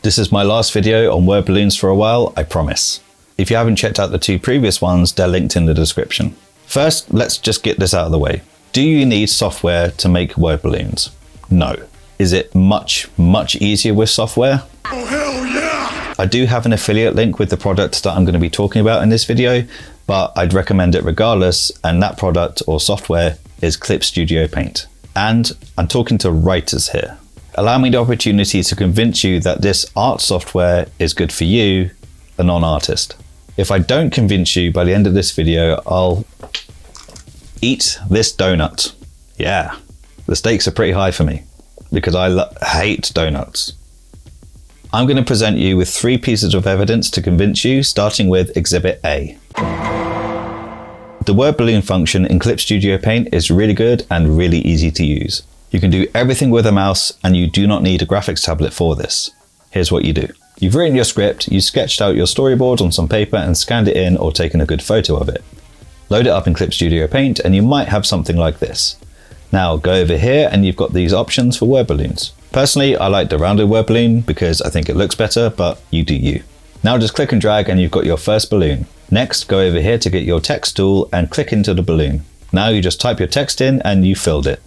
This is my last video on word balloons for a while, I promise. If you haven't checked out the 2 previous ones, they're linked in the description. First, let's just get this out of the way. Do you need software to make word balloons? No. Is it much easier with software? Oh, hell yeah! I do have an affiliate link with the product that I'm going to be talking about in this video, but I'd recommend it regardless, and that product or software is Clip Studio Paint. And I'm talking to writers here. Allow me the opportunity to convince you that this art software is good for you, a non-artist. If I don't convince you by the end of this video, I'll eat this donut. Yeah, the stakes are pretty high for me because I hate donuts. I'm going to present you with 3 pieces of evidence to convince you, starting with Exhibit A. The word balloon function in Clip Studio Paint is really good and really easy to use. You can do everything with a mouse and you do not need a graphics tablet for this. Here's what you do. You've written your script, you sketched out your storyboard on some paper and scanned it in or taken a good photo of it. Load it up in Clip Studio Paint and you might have something like this. Now go over here and you've got these options for word balloons. Personally, I like the rounded word balloon because I think it looks better, but you do you. Now just click and drag and you've got your first balloon. Next, go over here to get your text tool and click into the balloon. Now you just type your text in and you filled it.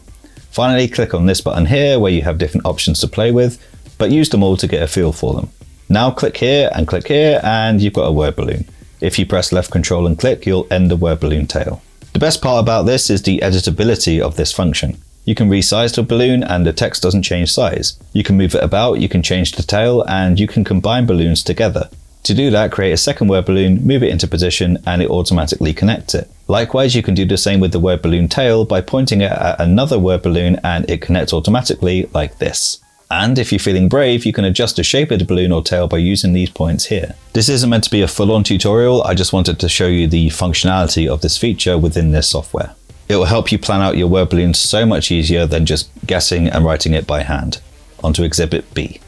Finally, click on this button here where you have different options to play with, but use them all to get a feel for them. Now click here and you've got a word balloon. If you press left control and click, you'll end the word balloon tail. The best part about this is the editability of this function. You can resize the balloon and the text doesn't change size. You can move it about, you can change the tail, and you can combine balloons together. To do that, create a second word balloon, move it into position, and it automatically connects it. Likewise, you can do the same with the word balloon tail by pointing it at another word balloon and it connects automatically like this. And if you're feeling brave, you can adjust the shape of the balloon or tail by using these points here. This isn't meant to be a full-on tutorial, I just wanted to show you the functionality of this feature within this software. It will help you plan out your word balloons so much easier than just guessing and writing it by hand. Onto Exhibit B.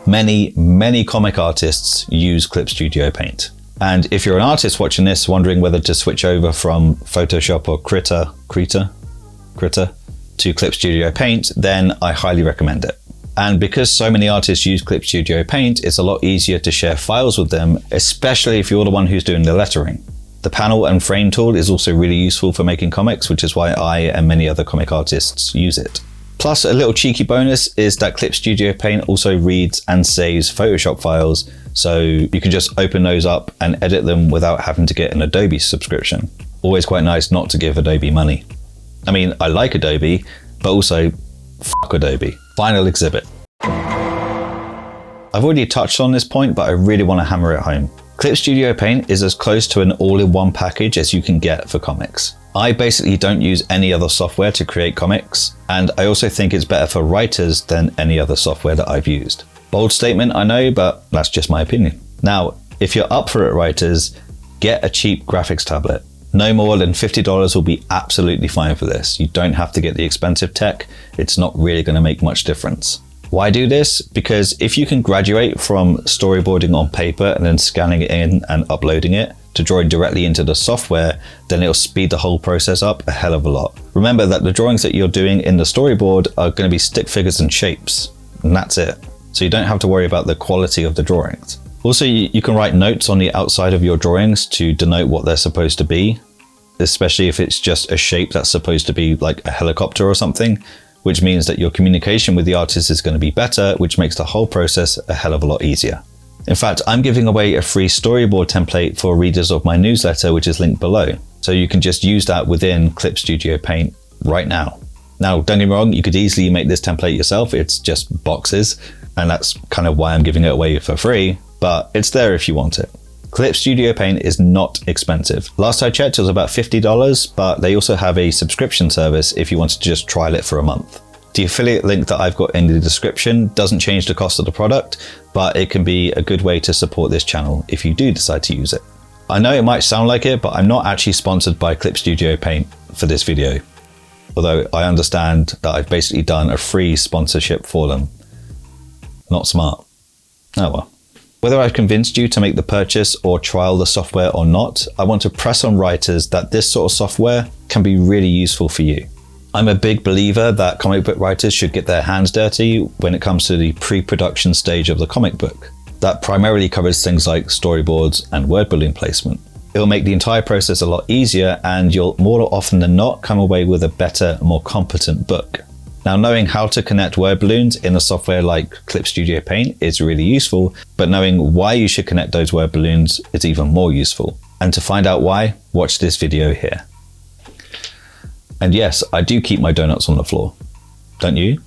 Many comic artists use Clip Studio Paint. And if you're an artist watching this wondering whether to switch over from Photoshop or Krita to Clip Studio Paint, then I highly recommend it. And because so many artists use Clip Studio Paint, it's a lot easier to share files with them, especially if you're the one who's doing the lettering. The panel and frame tool is also really useful for making comics, which is why I and many other comic artists use it. Plus, a little cheeky bonus is that Clip Studio Paint also reads and saves Photoshop files, so you can just open those up and edit them without having to get an Adobe subscription. Always quite nice not to give Adobe money. I mean, I like Adobe, but also fuck Adobe. Final exhibit. I've already touched on this point, but I really want to hammer it home. Clip Studio Paint is as close to an all-in-one package as you can get for comics. I basically don't use any other software to create comics, and I also think it's better for writers than any other software that I've used. Bold statement, I know, but that's just my opinion. Now, if you're up for it, writers, get a cheap graphics tablet. No more than $50 will be absolutely fine for this. You don't have to get the expensive tech. It's not really going to make much difference. Why do this? Because if you can graduate from storyboarding on paper and then scanning it in and uploading it to drawing directly into the software, then it'll speed the whole process up a hell of a lot. Remember that the drawings that you're doing in the storyboard are going to be stick figures and shapes, and that's it. So you don't have to worry about the quality of the drawings. Also, you can write notes on the outside of your drawings to denote what they're supposed to be, especially if it's just a shape that's supposed to be like a helicopter or something, which means that your communication with the artist is going to be better, which makes the whole process a hell of a lot easier. In fact, I'm giving away a free storyboard template for readers of my newsletter, which is linked below. So you can just use that within Clip Studio Paint right now. Now, don't get me wrong, you could easily make this template yourself. It's just boxes, and that's kind of why I'm giving it away for free, but it's there if you want it. Clip Studio Paint is not expensive. Last I checked, it was about $50, but they also have a subscription service if you wanted to just trial it for a month. The affiliate link that I've got in the description doesn't change the cost of the product, but it can be a good way to support this channel if you do decide to use it. I know it might sound like it, but I'm not actually sponsored by Clip Studio Paint for this video, although I understand that I've basically done a free sponsorship for them. Not smart. Oh well. Whether I've convinced you to make the purchase or trial the software or not, I want to press on writers that this sort of software can be really useful for you. I'm a big believer that comic book writers should get their hands dirty when it comes to the pre-production stage of the comic book. That primarily covers things like storyboards and word balloon placement. It'll make the entire process a lot easier, and you'll more often than not come away with a better, more competent book. Now, knowing how to connect word balloons in a software like Clip Studio Paint is really useful, but knowing why you should connect those word balloons is even more useful. And to find out why, watch this video here. And yes, I do keep my donuts on the floor. Don't you?